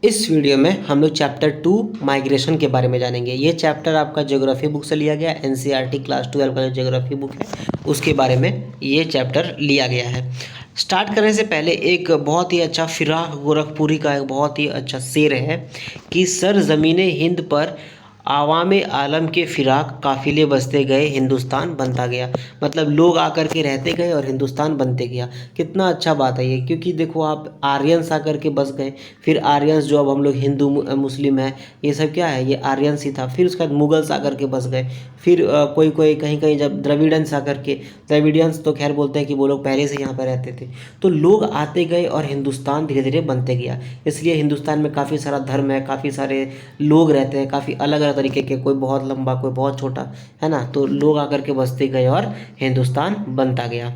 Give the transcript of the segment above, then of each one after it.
इस वीडियो में हम लोग चैप्टर 2 माइग्रेशन के बारे में जानेंगे। ये चैप्टर आपका ज्योग्राफी बुक से लिया गया, एनसीईआरटी क्लास 12 का जो ज्योग्राफी बुक है उसके बारे में ये चैप्टर लिया गया है। स्टार्ट करने से पहले एक बहुत ही अच्छा फिराक गोरखपुरी का एक बहुत ही अच्छा शेर है कि सर ज़मीने हिंद पर आवामे आलम के फिराक काफ़िले बसते गए, हिंदुस्तान बनता गया। मतलब लोग आकर के रहते गए और हिंदुस्तान बनते गया। कितना अच्छा बात है ये, क्योंकि देखो आप आर्यंस आकर के बस गए, फिर आर्यंस जो अब हम लोग हिंदू मुस्लिम हैं, ये सब क्या है, ये आर्यंस ही था। फिर उसके बाद मुगल्स आकर के बस गए, फिर कोई कोई कहीं कहीं जब द्रविडियंस आकर के, द्रविडियंस तो खैर बोलते हैं कि वो लोग पहले से यहाँ पर रहते थे। तो लोग आते गए और हिंदुस्तान धीरे धीरे बनते गया। इसलिए हिंदुस्तान में काफ़ी सारा धर्म है, काफ़ी सारे लोग रहते हैं, काफ़ी अलग अलग तरीके के, कोई बहुत लंबा कोई बहुत छोटा, है ना। तो लोग आकर के बसते गए और हिंदुस्तान बनता गया।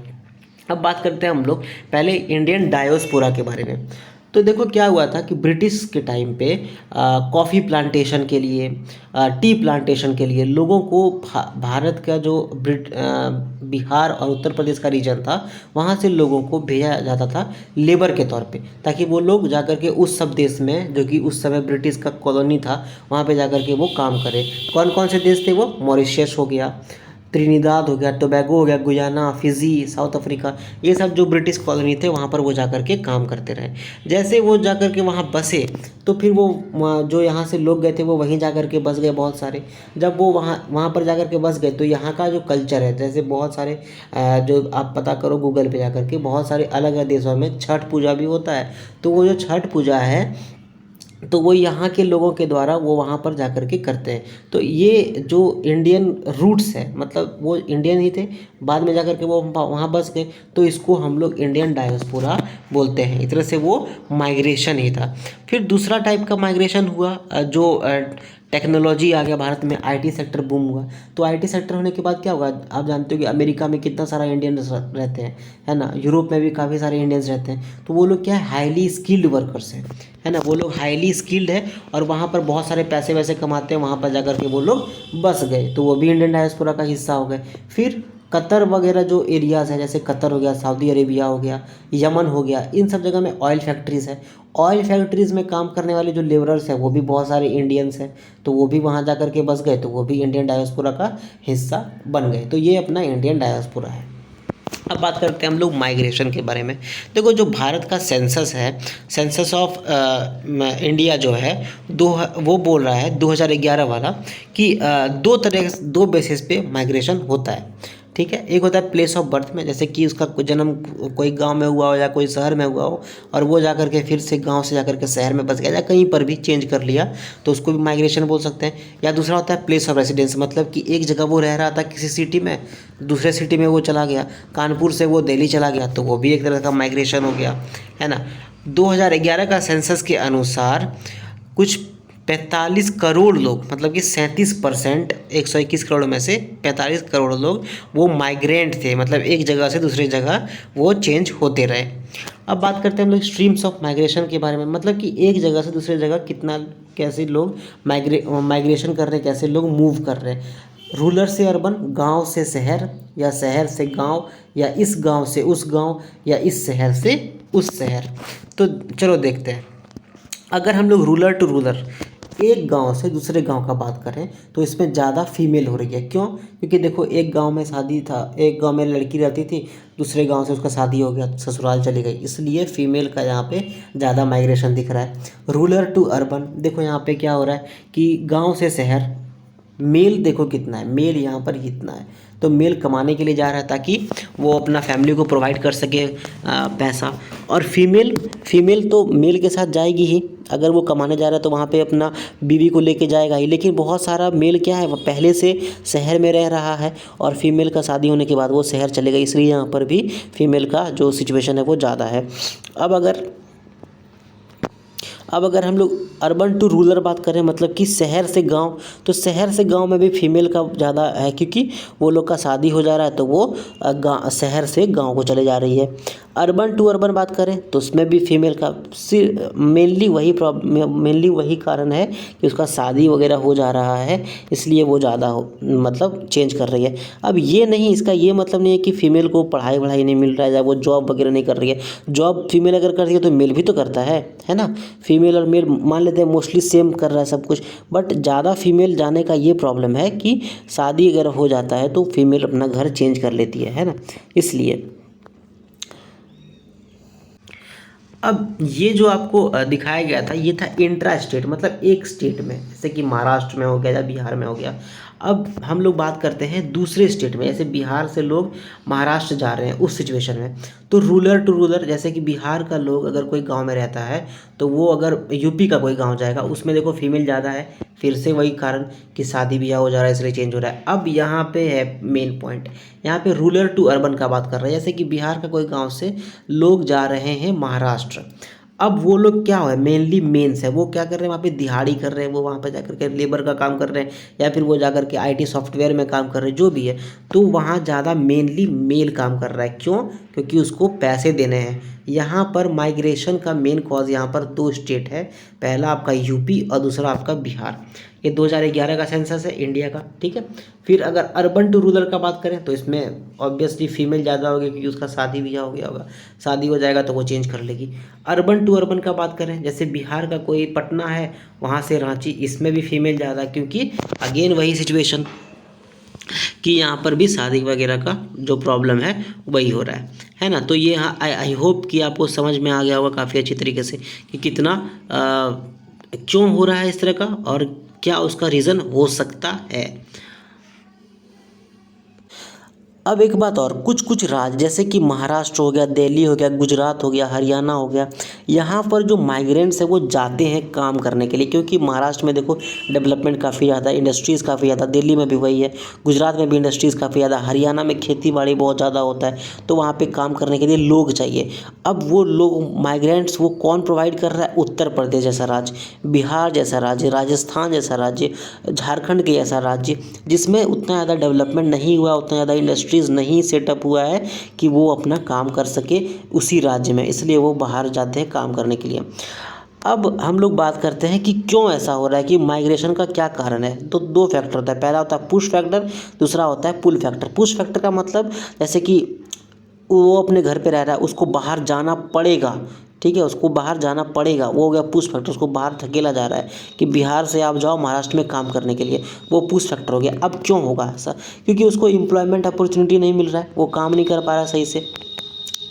अब बात करते हैं हम लोग पहले इंडियन डायोस्पोरा के बारे में। तो देखो क्या हुआ था कि ब्रिटिश के टाइम पे कॉफ़ी प्लांटेशन के लिए, टी प्लांटेशन के लिए लोगों को भारत का जो बिहार और उत्तर प्रदेश का रीजन था, वहाँ से लोगों को भेजा जाता था लेबर के तौर पे, ताकि वो लोग जाकर के उस सब देश में, जो कि उस समय ब्रिटिश का कॉलोनी था, वहाँ पे जाकर के वो काम करें। कौन कौन से देश थे वो? मॉरिशस हो गया, त्रिनिदाद हो गया, टोबैगो हो गया, गुयाना, फिजी, साउथ अफ्रीका, ये सब जो ब्रिटिश कॉलोनी थे वहाँ पर वो जाकर के काम करते रहे। जैसे वो जाकर के वहाँ बसे तो फिर वो जो यहाँ से लोग गए थे वो वहीं जाकर के बस गए बहुत सारे। जब वो वहाँ पर जाकर के बस गए तो यहाँ का जो कल्चर है, जैसे बहुत सारे जो आप पता करो गूगल पे जाकर के, बहुत सारे अलग अलग देशों में छठ पूजा भी होता है। तो वो जो छठ पूजा है तो वो यहाँ के लोगों के द्वारा वो वहाँ पर जाकर के करते हैं। तो ये जो इंडियन रूट्स है, मतलब वो इंडियन ही थे, बाद में जाकर के वो वहाँ बस गए, तो इसको हम लोग इंडियन डायस्पोरा बोलते हैं। इस तरह से वो माइग्रेशन ही था। फिर दूसरा टाइप का माइग्रेशन हुआ, जो टेक्नोलॉजी आ गया भारत में, आईटी सेक्टर बूम हुआ। तो आईटी सेक्टर होने के बाद क्या होगा, आप जानते हो कि अमेरिका में कितना सारा इंडियंस रहते हैं, है ना। यूरोप में भी काफ़ी सारे इंडियंस रहते हैं। तो वो लोग क्या है, हाईली स्किल्ड वर्कर्स हैं, है ना। वो लोग हाईली स्किल्ड है और वहाँ पर बहुत सारे पैसे वैसे कमाते हैं, वहाँ पर जाकर के वो लोग बस गए, तो वो भी इंडियन डायस्पोरा का हिस्सा हो गए। फिर कतर वगैरह जो एरियाज़ है, जैसे कतर हो गया, सऊदी अरेबिया हो गया, यमन हो गया, इन सब जगह में ऑयल फैक्ट्रीज़ है। ऑयल फैक्ट्रीज़ में काम करने वाले जो लेबरर्स हैं वो भी बहुत सारे इंडियंस हैं, तो वो भी वहाँ जाकर के बस गए, तो वो भी इंडियन डायस्पोरा का हिस्सा बन गए। तो ये अपना इंडियन डायस्पोरा है। अब बात करते हैं हम लोग माइग्रेशन के बारे में। देखो जो भारत का सेंसस है, सेंसस ऑफ इंडिया जो है, वो बोल रहा है 2011 वाला कि दो बेसिस पे माइग्रेशन होता है। ठीक है, एक होता है प्लेस ऑफ बर्थ में, जैसे कि उसका जन्म कोई गांव में हुआ हो या कोई शहर में हुआ हो और वो जाकर के फिर से गांव से जाकर के शहर में बस गया या कहीं पर भी चेंज कर लिया, तो उसको भी माइग्रेशन बोल सकते हैं। या दूसरा होता है प्लेस ऑफ रेसिडेंस, मतलब कि एक जगह वो रह रहा था किसी सिटी में, दूसरे सिटी में वो चला गया, कानपुर से वो दिल्ली चला गया, तो वो भी एक तरह का माइग्रेशन हो गया, है ना। 2011 का सेंसस के अनुसार कुछ 45 करोड़ लोग, मतलब कि 37%, 121 करोड़ में से 45 करोड़ लोग वो माइग्रेंट थे, मतलब एक जगह से दूसरी जगह वो चेंज होते रहे। अब बात करते हैं हम लोग स्ट्रीम्स ऑफ माइग्रेशन के बारे में, मतलब कि एक जगह से दूसरी जगह कितना, कैसे लोग माइग्रेशन कर रहे हैं, कैसे लोग मूव कर रहे हैं। रूरल से अर्बन, गांव से शहर, या शहर से गांव, या इस गांव से उस गांव, या इस शहर से उस शहर। तो चलो देखते हैं। अगर हम लोग रूरल टू रूरल, एक गांव से दूसरे गांव का बात करें, तो इसमें ज़्यादा फीमेल हो रही है। क्यों? क्योंकि देखो एक गांव में शादी था, एक गांव में लड़की रहती थी, दूसरे गांव से उसका शादी हो गया, ससुराल चली गई, इसलिए फीमेल का यहाँ पे ज़्यादा माइग्रेशन दिख रहा है। रूरल टू अर्बन, देखो यहाँ पे क्या हो रहा है कि गाँव से शहर, मेल देखो कितना है, मेल यहाँ पर कितना है, तो मेल कमाने के लिए जा रहा है ताकि वो अपना फैमिली को प्रोवाइड कर सके पैसा। और फीमेल तो मेल के साथ जाएगी ही, अगर वो कमाने जा रहा है तो वहाँ पे अपना बीवी को लेके जाएगा ही। लेकिन बहुत सारा मेल क्या है, वो पहले से शहर में रह रहा है और फीमेल का शादी होने के बाद वो शहर चले गए, इसलिए यहाँ पर भी फीमेल का जो सिचुएशन है वो ज़्यादा है। अब अगर हम लोग अर्बन टू रूरल बात करें, मतलब कि शहर से गांव, तो शहर से गांव में भी फीमेल का ज़्यादा है, क्योंकि वो लोग का शादी हो जा रहा है तो वो शहर से गांव को चले जा रही है। अर्बन टू अर्बन बात करें तो उसमें भी फीमेल का मेनली वही कारण है कि उसका शादी वगैरह हो जा रहा है, इसलिए वो ज़्यादा मतलब चेंज कर रही है। अब ये नहीं, इसका ये मतलब नहीं है कि फ़ीमेल को पढ़ाई वढ़ाई नहीं मिल रहा है या वो जॉब वगैरह नहीं कर रही है। जॉब फीमेल अगर कर रही है तो मेल भी तो करता है ना। फीमेल और मेल मान लेते हैं मोस्टली सेम कर रहा है सब कुछ, बट ज़्यादा फीमेल जाने का ये प्रॉब्लम है कि शादी अगर हो जाता है तो फीमेल अपना घर चेंज कर लेती है ना, इसलिए। अब ये जो आपको दिखाया गया था ये था इंट्रा स्टेट, मतलब एक स्टेट में, जैसे कि महाराष्ट्र में हो गया या बिहार में हो गया। अब हम लोग बात करते हैं दूसरे स्टेट में, जैसे बिहार से लोग महाराष्ट्र जा रहे हैं उस सिचुएशन में। तो रूरल टू रूरल, जैसे कि बिहार का लोग अगर कोई गांव में रहता है तो वो अगर यूपी का कोई गांव जाएगा, उसमें देखो फीमेल ज़्यादा है, फिर से वही कारण कि शादी ब्याह हो जा रहा है इसलिए चेंज हो रहा है। अब यहाँ पे है मेन पॉइंट, यहाँ पे रूरल टू अर्बन का बात कर रहे हैं। जैसे कि बिहार का कोई गाँव से लोग जा रहे हैं महाराष्ट्र। अब वो लोग क्या है, मेनली मेंस है, वो क्या कर रहे हैं वहाँ पे, दिहाड़ी कर रहे हैं, वो वहाँ पे जाकर के लेबर का काम कर रहे हैं या फिर वो जाकर के आईटी सॉफ्टवेयर में काम कर रहे हैं, जो भी है। तो वहाँ ज़्यादा मेनली मेल काम कर रहा है, क्यों? क्योंकि उसको पैसे देने हैं। यहाँ पर माइग्रेशन का मेन कॉज यहाँ पर दो स्टेट है, पहला आपका यूपी और दूसरा आपका बिहार। ये 2011 का सेंसस है इंडिया का, ठीक है। फिर अगर अर्बन टू रूरल का बात करें तो इसमें ऑब्वियसली फीमेल ज़्यादा होगी क्योंकि उसका शादी ब्याह हो गया होगा, शादी हो जाएगा तो वो चेंज कर लेगी। अर्बन टू अर्बन का बात करें, जैसे बिहार का कोई पटना है वहाँ से रांची, इसमें भी फीमेल ज़्यादा, क्योंकि अगेन वही सिचुएशन कि यहाँ पर भी शादी वगैरह का जो प्रॉब्लम है वही हो रहा है ना। तो ये आई होप कि आपको समझ में आ गया होगा काफ़ी अच्छी तरीके से कि कितना क्यों हो रहा है इस तरह का और क्या उसका रीज़न हो सकता है। अब एक बात और, कुछ कुछ राज्य जैसे कि महाराष्ट्र हो गया, दिल्ली हो गया, गुजरात हो गया, हरियाणा हो गया, यहाँ पर जो माइग्रेंट्स है वो जाते हैं काम करने के लिए, क्योंकि महाराष्ट्र में देखो डेवलपमेंट काफ़ी ज़्यादा, इंडस्ट्रीज़ काफ़ी ज़्यादा, दिल्ली में भी वही है, गुजरात में भी इंडस्ट्रीज़ काफ़ी ज़्यादा, हरियाणा में खेती बाड़ी बहुत ज़्यादा होता है, तो वहाँ पर काम करने के लिए लोग चाहिए। अब वो लोग माइग्रेंट्स वो कौन प्रोवाइड कर रहा है? उत्तर प्रदेश जैसा राज्य, बिहार जैसा राज्य, राजस्थान जैसा राज्य, झारखंड के जैसा राज्य, जिसमें उतना ज़्यादा डेवलपमेंट नहीं हुआ, उतना ज़्यादा इंडस्ट्रीज़ नहीं सेटअप हुआ है कि वो अपना काम कर सके उसी राज्य में, इसलिए वो बाहर जाते हैं काम करने के लिए। अब हम लोग बात करते हैं कि क्यों ऐसा हो रहा है, कि माइग्रेशन का क्या कारण है। तो दो फैक्टर होता है, पहला होता है पुश फैक्टर, दूसरा होता है पुल फैक्टर। पुश फैक्टर का मतलब जैसे कि वो अपने घर पे रह रहा है, उसको बाहर जाना पड़ेगा, ठीक है, उसको बाहर जाना पड़ेगा, वो हो गया पुश फैक्टर, उसको बाहर धकेला जा रहा है कि बिहार से आप जाओ महाराष्ट्र में काम करने के लिए, वो पुश फैक्टर हो गया। अब क्यों होगा ऐसा? क्योंकि उसको एम्प्लॉयमेंट अपॉर्चुनिटी नहीं मिल रहा है, वो काम नहीं कर पा रहा सही से,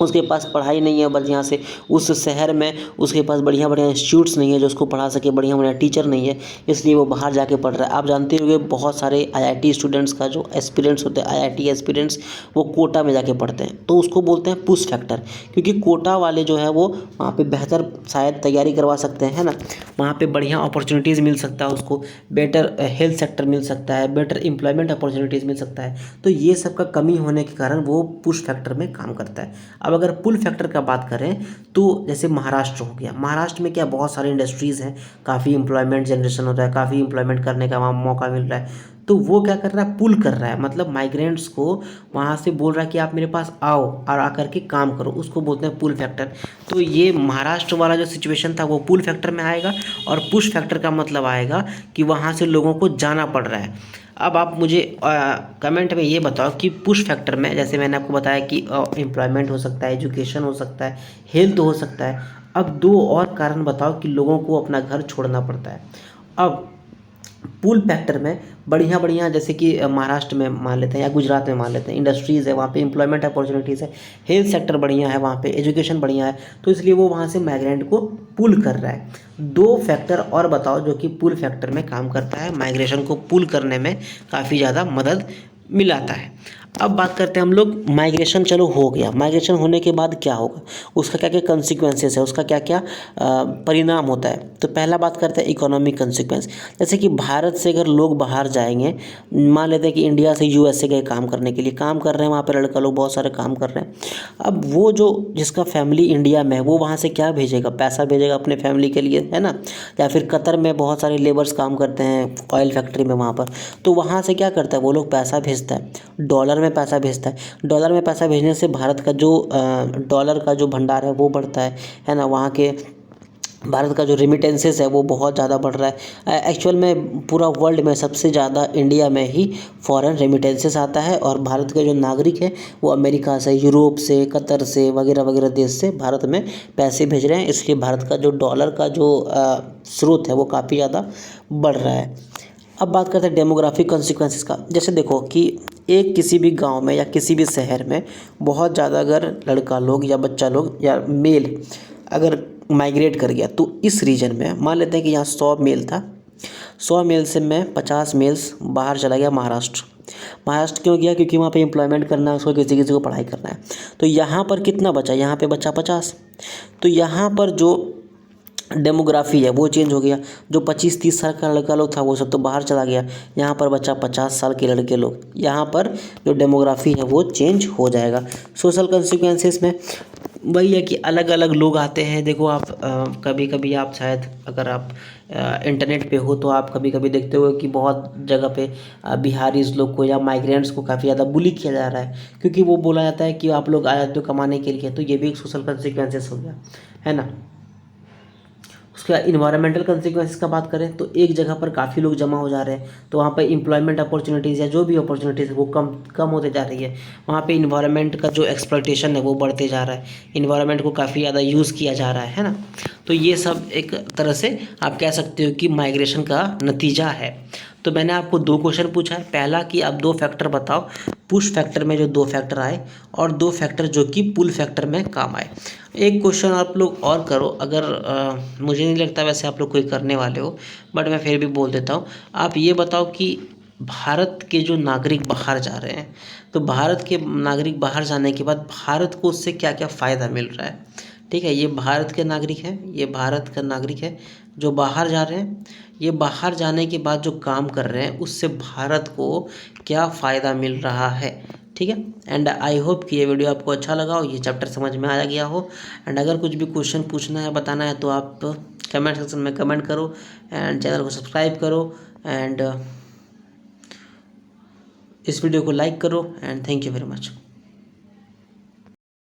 उसके पास पढ़ाई नहीं है बढ़िया से, उस शहर में उसके पास बढ़िया बढ़िया इंस्टीट्यूट्स नहीं है जो उसको पढ़ा सके, बढ़िया बढ़िया टीचर नहीं है, इसलिए वो बाहर जाके पढ़ रहा है। आप जानते होंगे बहुत सारे आईआईटी स्टूडेंट्स का जो एस्पिरेंट्स होते हैं, आईआईटी एस्पिरेंट्स, वो कोटा में जाके पढ़ते हैं, तो उसको बोलते हैं पुश फैक्टर, क्योंकि कोटा वाले जो है वो वहाँ पर बेहतर शायद तैयारी करवा सकते हैं, है ना, वहाँ पर बढ़िया अपॉर्चुनिटीज़ मिल सकता है उसको, बेटर हेल्थ सेक्टर मिल सकता है, बेटर एम्प्लॉयमेंट अपॉर्चुनिटीज़ मिल सकता है। तो ये सब का कमी होने के कारण वो पुश फैक्टर में काम करता है। अब अगर पुल फैक्टर का बात करें तो जैसे महाराष्ट्र हो गया, महाराष्ट्र में क्या बहुत सारी इंडस्ट्रीज़ हैं, काफ़ी एम्प्लॉयमेंट जनरेशन होता है, काफ़ी एम्प्लॉयमेंट करने का वहाँ मौका मिल रहा है, तो वो क्या कर रहा है, पुल कर रहा है, मतलब माइग्रेंट्स को वहाँ से बोल रहा है कि आप मेरे पास आओ और आकर के काम करो, उसको बोलते हैं पुल फैक्टर। तो ये महाराष्ट्र वाला जो सिचुएशन था वो पुल फैक्टर में आएगा, और पुश फैक्टर का मतलब आएगा कि वहाँ से लोगों को जाना पड़ रहा है। अब आप मुझे कमेंट में ये बताओ कि पुश फैक्टर में, जैसे मैंने आपको बताया कि एम्प्लॉयमेंट हो सकता है, एजुकेशन हो सकता है, हेल्थ हो सकता है, अब दो और कारण बताओ कि लोगों को अपना घर छोड़ना पड़ता है। अब पुल फैक्टर में बढ़िया बढ़िया, जैसे कि महाराष्ट्र में मान लेते हैं या गुजरात में मान लेते हैं, इंडस्ट्रीज़ है, वहाँ पे एम्प्लॉयमेंट अपॉर्चुनिटीज़ है, हेल्थ सेक्टर बढ़िया है, वहाँ पे एजुकेशन बढ़िया है, तो इसलिए वो वहाँ से माइग्रेंट को पुल कर रहा है। दो फैक्टर और बताओ जो कि पुल फैक्टर में काम करता है, माइग्रेशन को पुल करने में काफ़ी ज़्यादा मदद मिलाता है। अब बात करते हैं हम लोग, माइग्रेशन चलो हो गया, माइग्रेशन होने के बाद क्या होगा, उसका क्या क्या कंसिक्वेंसेस है, उसका क्या क्या परिणाम होता है। तो पहला बात करते हैं इकोनॉमिक कंसिक्वेंस। जैसे कि भारत से अगर लोग बाहर जाएंगे, मान लेते हैं कि इंडिया से यूएसए गए काम करने के लिए, काम कर रहे हैं वहाँ पर लड़का लोग बहुत सारे काम कर रहे हैं। अब वो जो जिसका फैमिली इंडिया में है वो वहाँ से क्या भेजेगा, पैसा भेजेगा अपने फैमिली के लिए, है ना, या फिर कतर में बहुत सारे लेबर्स काम करते हैं ऑयल फैक्ट्री में वहाँ पर, तो वहाँ से क्या करता है वो लोग पैसा भेजता है, डॉलर डॉलर में पैसा भेजता है। डॉलर में पैसा भेजने से भारत का जो डॉलर का जो भंडार है वो बढ़ता है ना। वहाँ के भारत का जो रेमिटेंसेस है वो बहुत ज़्यादा बढ़ रहा है। एक्चुअल में पूरा वर्ल्ड में सबसे ज़्यादा इंडिया में ही फॉरेन रेमिटेंसेस आता है, और भारत के जो नागरिक हैं वो अमेरिका से, यूरोप से, कतर से वगैरह वगैरह देश से भारत में पैसे भेज रहे हैं। इसलिए भारत का जो डॉलर का जो स्रोत है वो काफ़ी ज़्यादा बढ़ रहा है। अब बात करते हैं डेमोग्राफिक कॉन्सिक्वेंसेस का। जैसे देखो कि एक किसी भी गांव में या किसी भी शहर में बहुत ज़्यादा अगर लड़का लोग या बच्चा लोग या मेल अगर माइग्रेट कर गया, तो इस रीजन में मान लेते हैं कि यहाँ 100 मेल था, 100 मेल से मैं 50 मेल्स बाहर चला गया महाराष्ट्र। महाराष्ट्र क्यों गया? क्योंकि वहाँ पे एम्प्लॉयमेंट करना है उसको, किसी किसी को पढ़ाई करना है। तो यहाँ पर कितना बचा? यहाँ पे बचा 50। तो यहाँ पर जो डेमोग्राफी है वो चेंज हो गया। जो 25-30 साल का लड़का लोग था वो सब तो बाहर चला गया, यहाँ पर बचा 50 साल के लड़के लोग। यहाँ पर जो डेमोग्राफी है वो चेंज हो जाएगा। सोशल कंसिक्वेंसेस में वही है कि अलग अलग लोग आते हैं। देखो आप कभी कभी आप शायद अगर आप इंटरनेट पे हो तो आप कभी कभी देखते हो कि बहुत जगह पे बिहारीज लोग को या माइग्रेंट्स को काफ़ी ज़्यादा बुली किया जा रहा है, क्योंकि वो बोला जाता है कि आप लोग आए हो कमाने के लिए। तो ये भी एक सोशल कंसिक्वेंसेस हो गया, है ना। उसके बाद इन्वायरमेंटल कंसिक्वेंसेस का बात करें तो एक जगह पर काफ़ी लोग जमा हो जा रहे हैं, तो वहाँ पर एम्प्लॉयमेंट अपॉर्चुनिटीज़ या जो भी अपॉर्चुनिटीज़ है वो कम होते जा रही है। वहाँ पे इन्वायरमेंट का जो एक्सप्लॉयटेशन है वो बढ़ते जा रहा है, इन्वायरमेंट को काफ़ी ज़्यादा यूज़ किया जा रहा है ना। तो ये सब एक तरह से आप कह सकते हो कि माइग्रेशन का नतीजा है। तो मैंने आपको 2 क्वेश्चन पूछा है। पहला कि आप 2 फैक्टर बताओ, पुश फैक्टर में जो 2 फैक्टर आए, और 2 फैक्टर जो कि पुल फैक्टर में काम आए। एक क्वेश्चन आप लोग और करो, अगर मुझे नहीं लगता वैसे आप लोग कोई करने वाले हो, बट मैं फिर भी बोल देता हूँ। आप ये बताओ कि भारत के जो नागरिक बाहर जा रहे हैं, तो भारत के नागरिक बाहर जाने के बाद भारत को उससे क्या क्या फ़ायदा मिल रहा है। ठीक है, ये भारत के नागरिक हैं, ये भारत का नागरिक है जो बाहर जा रहे हैं। ये बाहर जाने के बाद जो काम कर रहे हैं उससे भारत को क्या फ़ायदा मिल रहा है। ठीक है, एंड आई होप कि ये वीडियो आपको अच्छा लगा हो, ये चैप्टर समझ में आ गया हो। एंड अगर कुछ भी क्वेश्चन पूछना है, बताना है, तो आप कमेंट सेक्शन में कमेंट करो, एंड चैनल को सब्सक्राइब करो, एंड इस वीडियो को लाइक करो, and thank you very much.